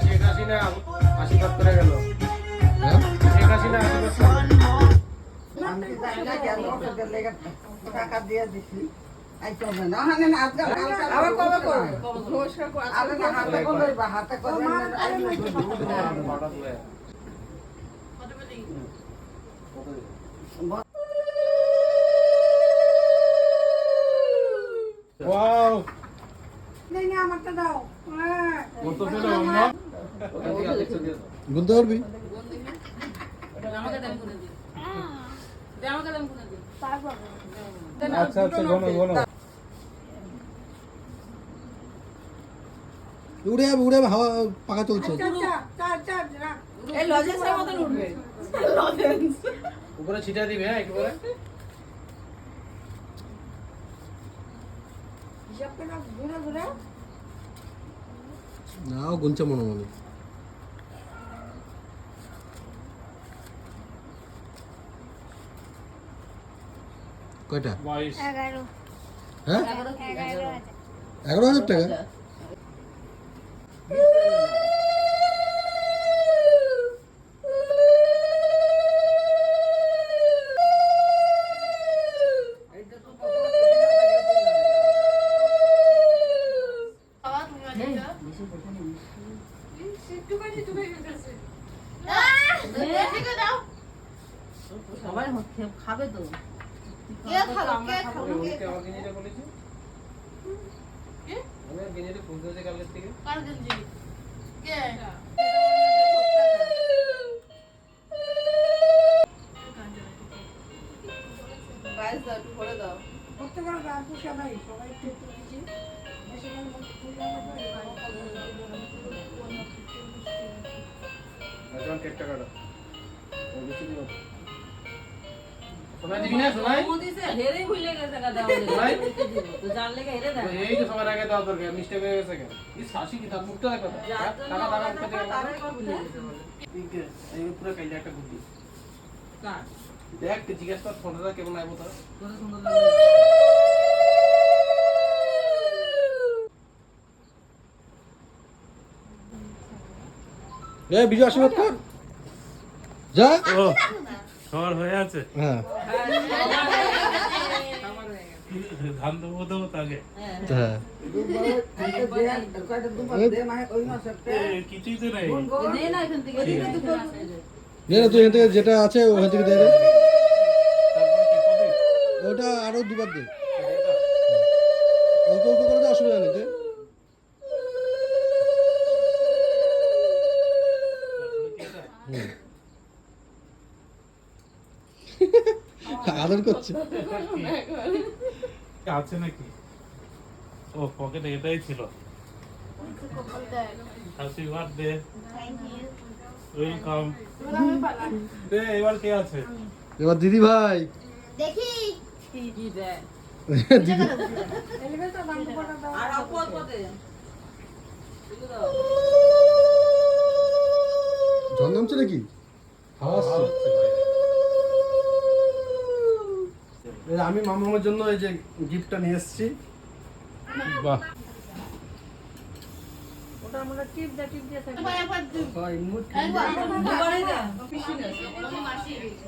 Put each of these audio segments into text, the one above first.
শেখ হাসিনা আশীর্বাদ করে গেল। শেখ হাসিনা আশীর্বাদ টাকা দিয়ে দিছি হাতে ওয়াও আমারটা দাও কত পেলো আম্মা? গুনতে পারবি? আচ্ছা আচ্ছা গোনো গোনো। উড়ে যাবে উড়ে যাবে, হাওয়া পাখা চলছে। উপরে ছিটা দিবে, হ্যাঁ একেবারে। না ও গুনছে মনে মনে। কয়টা? 22 হ্যাঁ 11,000 টাকা। সবাই খাবে তো কে খাবে? কে খাবে? আমার গেঞ্জিটা বলেছি কে? আমার গেঞ্জিটা খুলতে হচ্ছে কালকের থেকে। কার গেঞ্জি কে বাইস দাও একটু ভরে দাও প্রত্যেকবার রাখু সবাই সবাই একটু একটু দিচ্ছি আচ্ছা কেকটা কাটো। ও বেশি দিও। সোনা দিবি না সোনাই? হেরে ভুলে গেছে গা দাও সোনাই? তো জান লেগে হেরে দাও এই তো সবার আগে দাও দরকার, মিস্টেক হয়ে গেছে কেন? এই শাসি কি তার মুখটা দেখো তো। টাকা টাকা মুখটা দেখো। তারে কর ভুলে গেছে বলে এই পুরো কাইলে একটা বুদ্ধি। কার দেখ জিজ্ঞেস কর ফোনটা কেমন আইবো তোর। কত সুন্দর লাগে এ বিজয় আশীর্বাদ কর যা। ও সবার হয়ে আছে। হ্যাঁ ধান দেবো দেবো তাকে হ্যাঁ কিছুই তো নেই। দে না এখান থেকে নে না তুই এখান থেকে যেটা আছে ওখান থেকে দে রে। তারপরে কি প্রদীপ? ওটা আরো দুবার দে, অল্প অল্প করে দে, অসুবিধা নেই। দে হুম। আদর করছে। আছে নাকি? ও পকেটে এটাই ছিল। Happy birthday. ওয়েলকাম। দে এবার কে আছে? এবার দিদি ভাই। দেখি কি দে দিদি আর অল্প অল্প দে জল নামছে নাকি? হাওয়া আসছে। এই আমি মামার জন্য এই যে গিফটটা নিয়ে এসেছি। বাহ ওটা আমরা টিপ দিয়ে থাকি দুবারই দে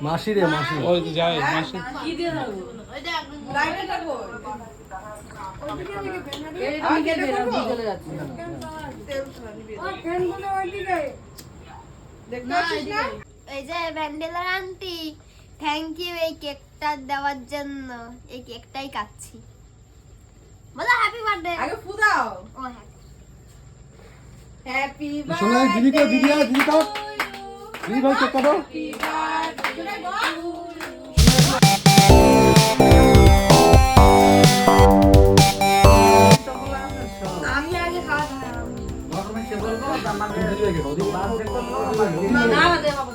মাসি রে মাসি। ওই তো যায় মাসে কি দিয়ে দাও লাইটটা কই আমি কেটে দেব চলে যাচ্ছে ফ্যানগুলো ওইদিকে দেখতে পাচ্ছিস না এই যে ব্যান্ডেলার আন্টি থ্যাংক ইউ এই কেকটা দেওয়ার জন্য এই কেকটাই কাটছি বলো হ্যাপি বার্থডে আগে ফুদাও ও হ্যাপি শোনা দিদি কে দিদি আর দিদি কাট দিদি ভাই কেক কাটো। আমি আগে খাওয়া দাওয়া না না দে বাবু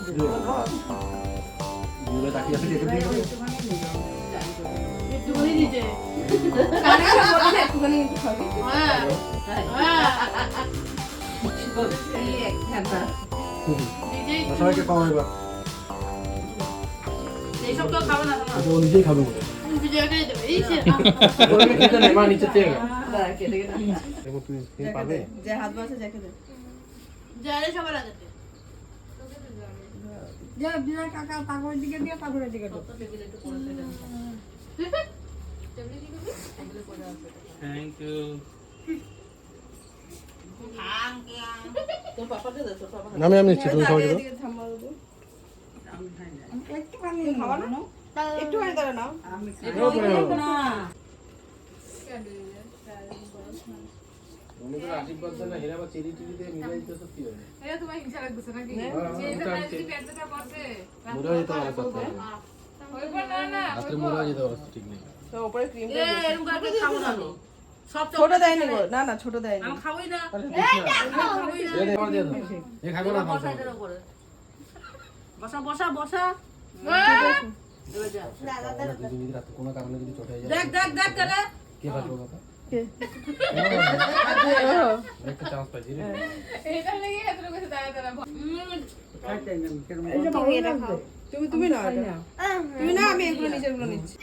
একটুখানি নিচে একটুখানি খাবি হ্যাঁ হ্যাঁ সবাইকে খাওয়া এবার। এইসব কেউ খাবে না ও নিজেই খাবে বলে। জায়গায় দেবে এই সে ওইটা খেতে নেই মা নিচে থেকে দাঁড়া, কেটে কেটে। দেখো তুমি জ্যাকে পাবে দে। যে হাত বাসে জ্যাকে দে। যারে সবার আগে দে। থ্যাংক ইউ তোর পাপাকে দে, তোর পাপাকে দে। আমি নিচ্ছি তুমি সবাই দাও এদিকে থাম বাবু। তুমি খাওয়া না? একটুখানি দাঁড়া নাও। তোমাদের আশীর্বাদ দেন না হেরা বা চেরি টেরি দিয়ে মিলাই দিতে সত্যি হবে মুড়া যেতে পারে কথা রাত্রে মুড়া যেতে পারে ঠিক নেই তো উপরে ক্রিম এ এরকম করে খাবো না আমি। সব ছোট দেয়নি গো। না না ছোট দেয়নি। আমি খাবোই না। আরে দিয়ে দে আমার দিয়ে দাও এ খাবে না বসা এটার উপরে। বসা বসা বসা। এবার যা। যদি রাতে কোনো কারণে যদি চটে যায় দেখ দেখ দেখ তাহলে। কে বাঁচবে কথা একটা চান্স পাইছি রে তুমি এটা খাও। তুমি না এটা। তুমি না, আমি এগুলো নিচের গুলো নিচ্ছি।